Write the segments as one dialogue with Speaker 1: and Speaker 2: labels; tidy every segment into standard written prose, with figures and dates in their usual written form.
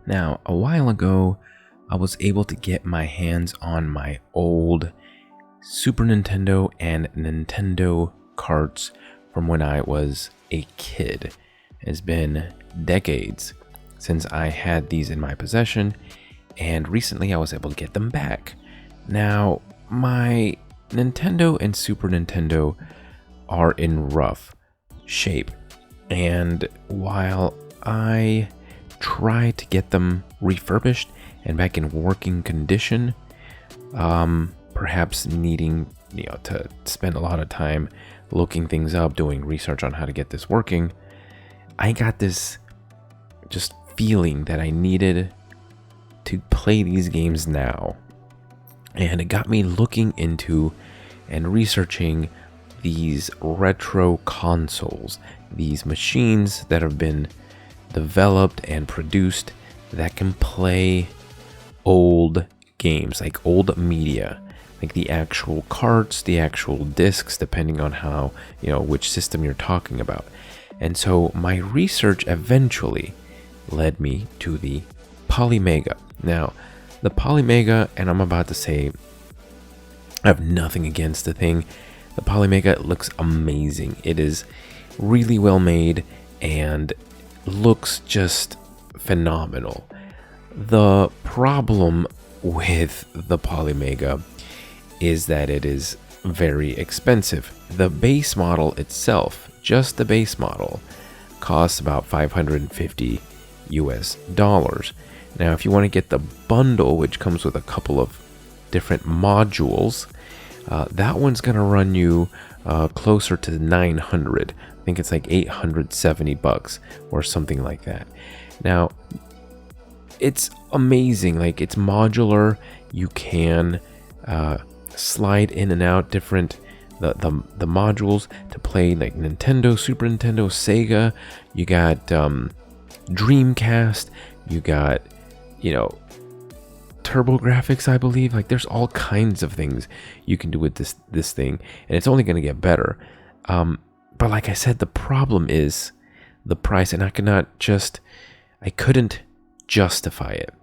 Speaker 1: Now, a while ago, I was able to get my hands on my old Super Nintendo and Nintendo carts from when I was a kid. It's been decades since I had these in my possession, and recently I was able to get them back. Now, my Nintendo and Super Nintendo are in rough shape, and while I try to get them refurbished and back in working condition, perhaps needing to spend a lot of time looking things up, doing research on how to get this working, I got this just feeling that I needed to play these games now. And it got me looking into and researching these retro consoles, these machines that have been developed and produced that can play old games, like old media, like the actual carts, the actual discs, depending on how, which system you're talking about. And so my research eventually led me to the PolyMega. Now, the PolyMega, and I'm about to say, I have nothing against the thing. The PolyMega looks amazing. It is really well made and looks just phenomenal. The problem with the PolyMega is that it is very expensive. The base model itself, just the base model, costs about $550 US. Now, if you want to get the bundle, which comes with a couple of different modules, that one's going to run you closer to 900. I think it's like $870 or something like that. Now, it's amazing. Like, it's modular. You can slide in and out different the modules to play like Nintendo, Super Nintendo, Sega. You got Dreamcast. You got TurboGrafx, I believe. Like, there's all kinds of things you can do with this thing, and it's only going to get better. But like I said, the problem is the price, and I couldn't justify it.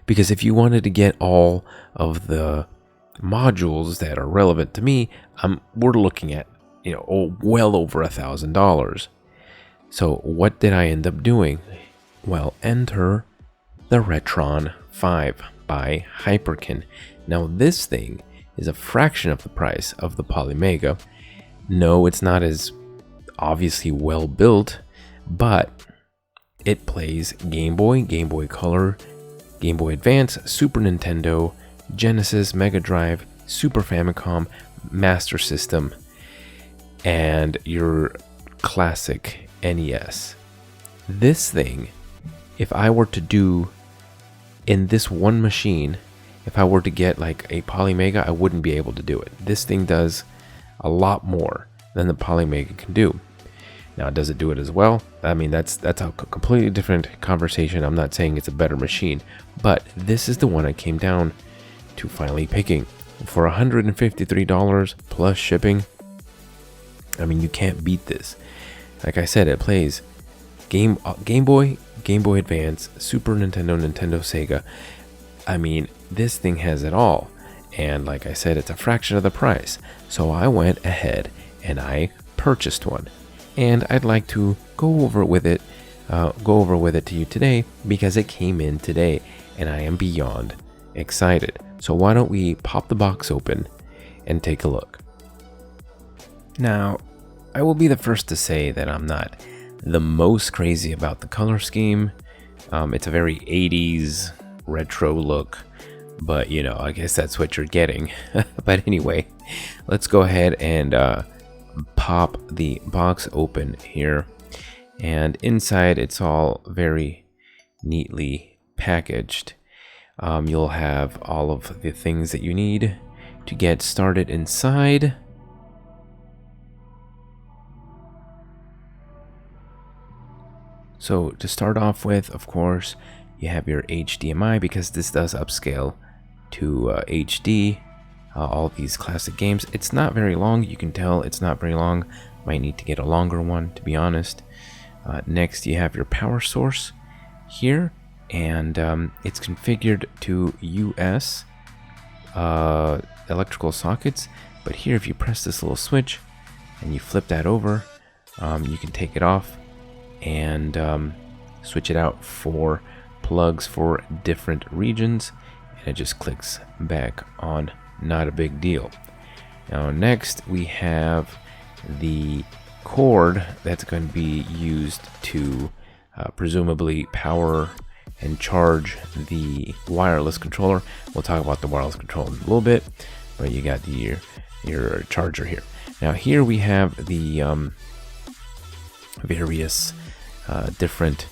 Speaker 1: Because if you wanted to get all of the modules that are relevant to me, we're looking at well over $1,000. So what did I end up doing? Well, enter the RetroN 5 by Hyperkin. Now, this thing is a fraction of the price of the PolyMega. No, it's not as obviously well built, but it plays Game Boy, Game Boy Color, Game Boy Advance, Super Nintendo, Genesis, Mega Drive, Super Famicom, Master System, and your classic NES. This thing, if I were to do in this one machine, if I were to get like a PolyMega, I wouldn't be able to do it. This thing does a lot more than the PolyMega can do. Now, does it do it as well? I mean, that's a completely different conversation. I'm not saying it's a better machine, but this is the one I came down to finally picking for $153 plus shipping. I mean, you can't beat this. Like I said, it plays Game Boy, Game Boy Advance, Super Nintendo, Nintendo, Sega. I mean, this thing has it all. And like I said, it's a fraction of the price. So I went ahead and I purchased one. And I'd like to go over with it to you today because it came in today and I am beyond excited. So why don't we pop the box open and take a look. Now, I will be the first to say that I'm not the most crazy about the color scheme. It's a very 80s retro look, but I guess that's what you're getting. But anyway, let's go ahead and pop the box open here, and inside it's all very neatly packaged. You'll have all of the things that you need to get started inside. So to start off with, of course, you have your HDMI because this does upscale to HD. All these classic games. It's not very long. You can tell it's not very long. Might need to get a longer one, to be honest. Next, you have your power source here, and it's configured to US electrical sockets. But here, if you press this little switch and you flip that over, you can take it off and switch it out for plugs for different regions, and it just clicks back on. Not a big deal. Now next we have the cord that's going to be used to presumably power and charge the wireless controller. We'll talk about the wireless controller in a little bit, but you got your charger here. Now here we have the various different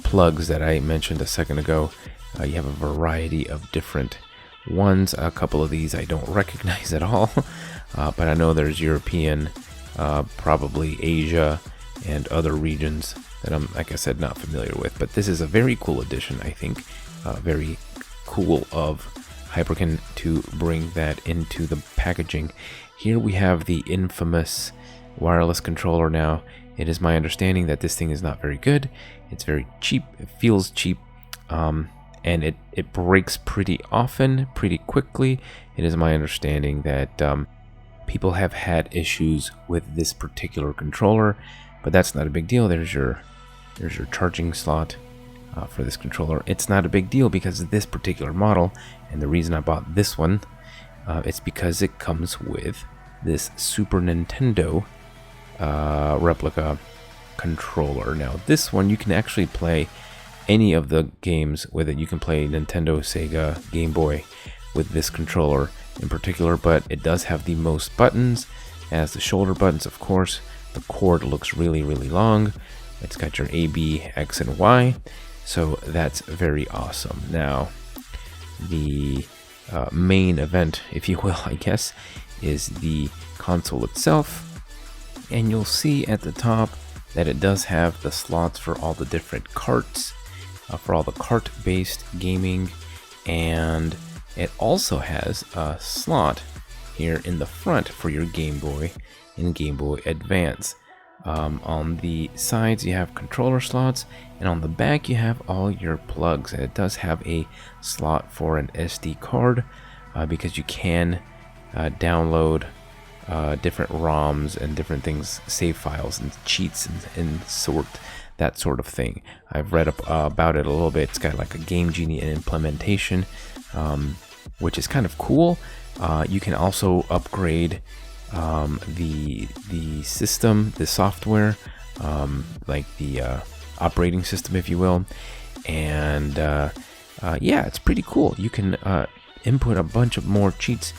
Speaker 1: plugs that I mentioned a second ago. You have a variety of different ones. A couple of these I don't recognize at all, but I know there's European, probably Asia, and other regions that I'm, like I said, not familiar with. But this is a very cool addition, I think. Very cool of Hyperkin to bring that into the packaging. Here we have the infamous wireless controller. Now, it is my understanding that this thing is not very good. It's very cheap. It feels cheap. And it breaks pretty often, pretty quickly. It is my understanding that people have had issues with this particular controller, but that's not a big deal. There's your charging slot for this controller. It's not a big deal because of this particular model, and the reason I bought this one, it's because it comes with this Super Nintendo replica controller. Now this one, you can actually play any of the games with it. You can play Nintendo, Sega, Game Boy with this controller in particular, but it does have the most buttons. It has the shoulder buttons, of course. The cord looks really, really long. It's got your A, B, X, and Y, so that's very awesome. Now, the main event, if you will, I guess, is the console itself, and you'll see at the top that it does have the slots for all the different carts, for all the cart-based gaming, and it also has a slot here in the front for your Game Boy and Game Boy Advance. On the sides you have controller slots, and on the back you have all your plugs. And it does have a slot for an SD card because you can download different ROMs and different things, save files and cheats and that sort of thing. I've read about it a little bit. It's got like a Game Genie implementation, which is kind of cool. You can also upgrade the system, the software, like the operating system, if you will. And yeah, it's pretty cool. You can input a bunch of more cheats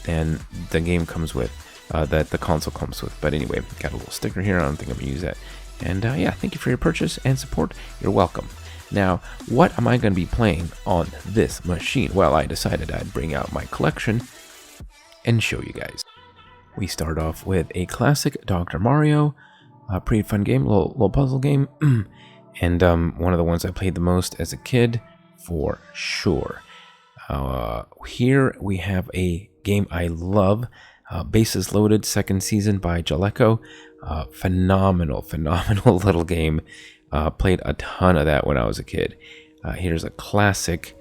Speaker 1: than the game comes with, that the console comes with. But anyway, got a little sticker here. I don't think I'm gonna use that. And yeah, thank you for your purchase and support. You're welcome. Now, what am I going to be playing on this machine? Well, I decided I'd bring out my collection and show you guys. We start off with a classic Dr. Mario, a pretty fun game, little puzzle game, and one of the ones I played the most as a kid, for sure. Here we have a game I love, Bases Loaded, second season by Jaleco. Phenomenal little game. Played a ton of that when I was a kid. Here's a classic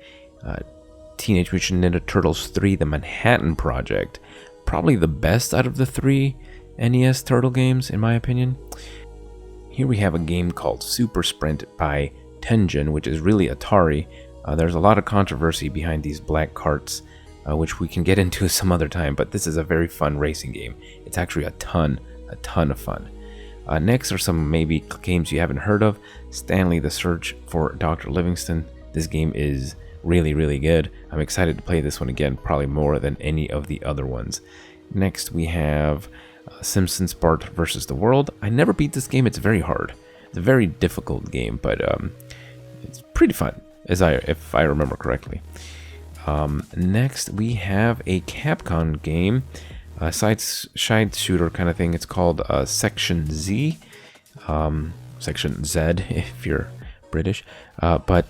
Speaker 1: Teenage Mutant Ninja Turtles 3, The Manhattan Project. Probably the best out of the 3 NES Turtle games, in my opinion. Here we have a game called Super Sprint by Tengen, which is really Atari. There's a lot of controversy behind these black carts, which we can get into some other time, but this is a very fun racing game. It's actually a ton of fun. Next are some maybe games you haven't heard of. Stanley the Search for Dr. Livingston. This game is really good. I'm excited to play this one again, probably more than any of the other ones. Next we have Simpsons Bart vs. the World. I never beat this game. It's very hard. It's a very difficult game, but it's pretty fun, if I remember correctly. Next we have a Capcom game, a side shooter kind of thing. It's called Section Z, Section Z if you're British, but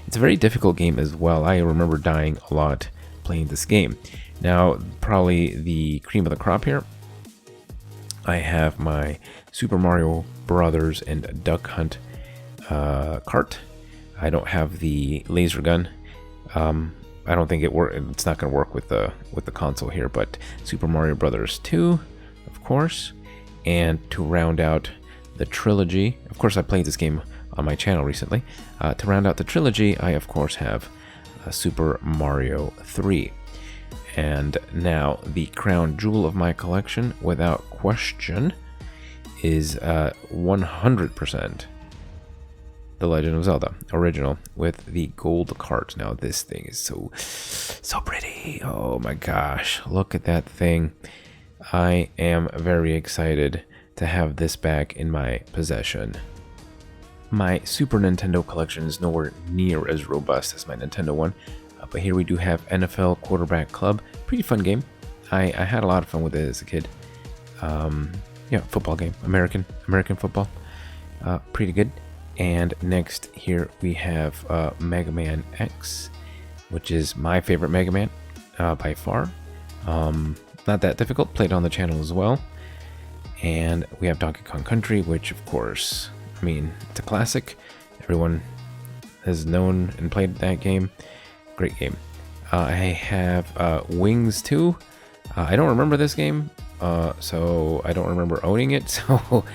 Speaker 1: it's a very difficult game as well. I remember dying a lot playing this game. Now, probably the cream of the crop here, I have my Super Mario Brothers and Duck Hunt cart. I don't have the laser gun. I don't think it's not going to work with the console here, but Super Mario Brothers 2, of course. And to round out the trilogy, of course I played this game on my channel recently. To round out the trilogy, I of course have Super Mario 3. And now the crown jewel of my collection, without question, is 100% The Legend of Zelda original with the gold cart. Now this thing is so pretty. Oh my gosh, look at that thing. I am very excited to have this back in my possession. My Super Nintendo collection is nowhere near as robust as my Nintendo one, but here we do have NFL Quarterback Club. Pretty fun game. I had a lot of fun with it as a kid. Yeah, football game, American football. Pretty good. And next here we have Mega Man X, which is my favorite Mega Man by far. Not that difficult, played on the channel as well. And we have Donkey Kong Country, which of course, I mean, it's a classic. Everyone has known and played that game. Great game. I have Wings 2. I don't remember this game, so I don't remember owning it. So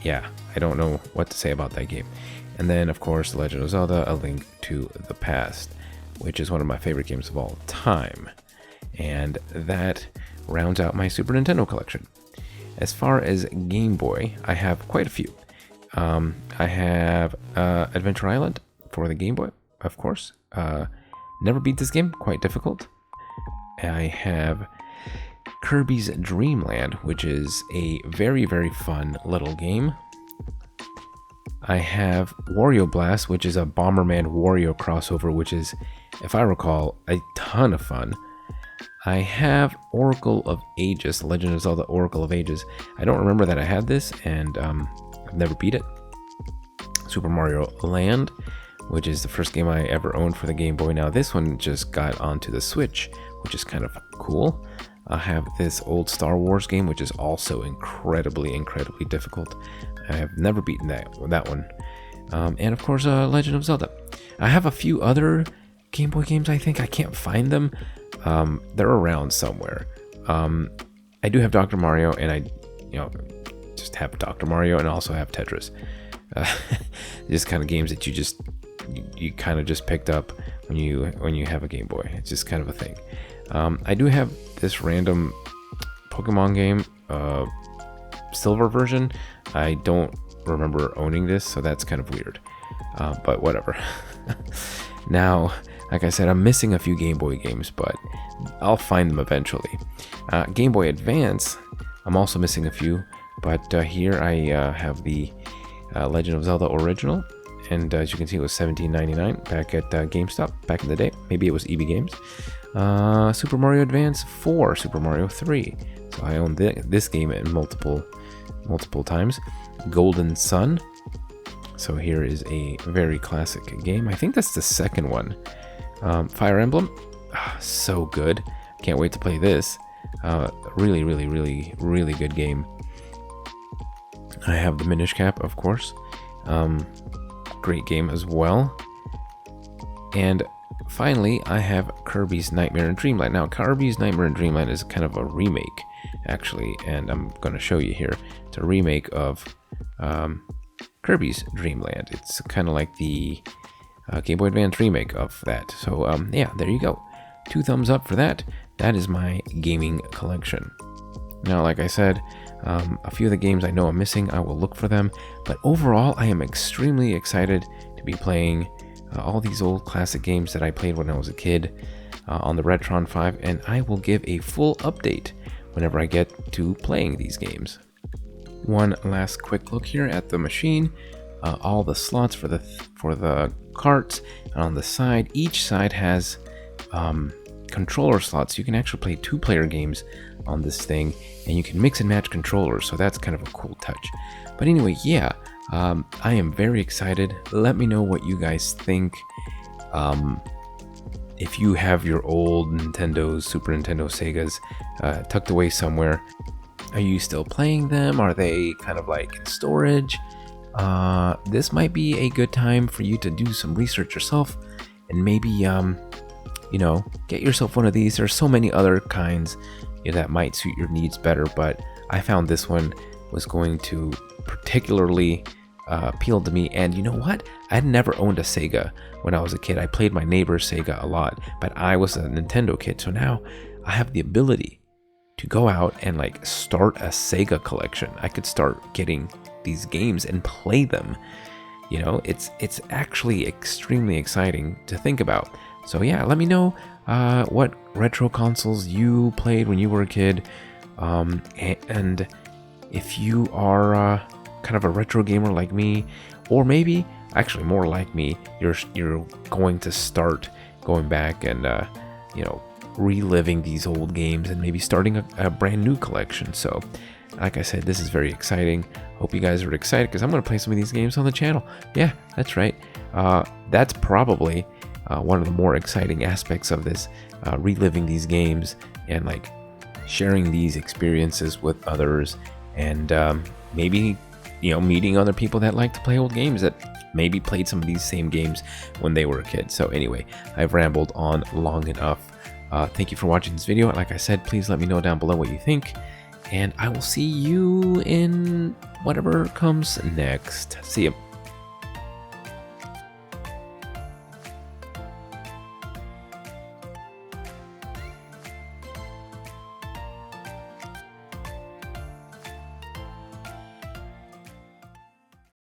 Speaker 1: yeah, I don't know what to say about that game. And then, of course, The Legend of Zelda: A Link to the Past, which is one of my favorite games of all time. And that rounds out my Super Nintendo collection. As far as Game Boy, I have quite a few. I have Adventure Island for the Game Boy, of course. Never beat this game, quite difficult. I have Kirby's Dream Land, which is a very, very fun little game. I have Wario Blast, which is a Bomberman Wario crossover, which is, if I recall, a ton of fun. I have Oracle of Ages, Legend of Zelda Oracle of Ages. I don't remember that I had this, and I've never beat it. Super Mario Land, which is the first game I ever owned for the Game Boy. Now this one just got onto the Switch, which is kind of cool. I have this old Star Wars game, which is also incredibly difficult. I have never beaten that one. And of course, Legend of Zelda. I have a few other Game Boy games, I think. I can't find them. They're around somewhere. I do have Dr. Mario, and I just have Dr. Mario and also have Tetris. Just kind of games that you kind of just picked up when you have a Game Boy. It's just kind of a thing. I do have this random Pokemon game, silver version. I don't remember owning this, so that's kind of weird. But whatever. Now, like I said, I'm missing a few Game Boy games, but I'll find them eventually. Game Boy Advance, I'm also missing a few, but here I have the Legend of Zelda Original, and as you can see, it was $17.99 back at GameStop back in the day. Maybe it was EB Games. Super Mario Advance 4, Super Mario 3. So I own this game in multiple times. Golden Sun. So here is a very classic game. I think that's the second one. Fire Emblem. So good. Can't wait to play this. Really good game. I have the Minish Cap, of course. Great game as well. And finally, I have Kirby's Nightmare in Dreamland. Now, Kirby's Nightmare in Dreamland is kind of a remake, actually, and I'm going to show you here. It's a remake of Kirby's Dreamland. It's kind of like the Game Boy Advance remake of that. So, yeah, there you go. 2 thumbs up for that. That is my gaming collection. Now, like I said, a few of the games I know I'm missing, I will look for them. But overall, I am extremely excited to be playing all these old classic games that I played when I was a kid on the RetroN 5, and I will give a full update whenever I get to playing these games. One last quick look here at the machine. All the slots for the carts, and on the side, each side has controller slots. You can actually play 2-player games on this thing, and you can mix and match controllers, so that's kind of a cool touch. But anyway, yeah, I am very excited. Let me know what you guys think. If you have your old Nintendos, Super Nintendo, Segas tucked away somewhere, are you still playing them? Are they kind of like in storage? this might be a good time for you to do some research yourself and maybe, you know, get yourself one of these. There's so many other kinds, you know, that might suit your needs better, but I found this one was going to particularly appeal to me. And you know what? I'd never owned a Sega when I was a kid. I played my neighbor's Sega a lot, but I was a Nintendo kid, so now I have the ability to go out and like start a Sega collection. I could start getting these games and play them. You know, it's actually extremely exciting to think about. So yeah, let me know what retro consoles you played when you were a kid, and if you are kind of a retro gamer like me, or maybe actually more like me, you're going to start going back and you know, reliving these old games and maybe starting a brand new collection. So like I said, this is very exciting. Hope you guys are excited because I'm going to play some of these games on the channel. Yeah, that's right. That's probably one of the more exciting aspects of this, reliving these games and like sharing these experiences with others, and maybe, you know, meeting other people that like to play old games that maybe played some of these same games when they were a kid. So anyway, I've rambled on long enough. Thank you for watching this video. Like I said, please let me know down below what you think, and I will see you in whatever comes next. See ya.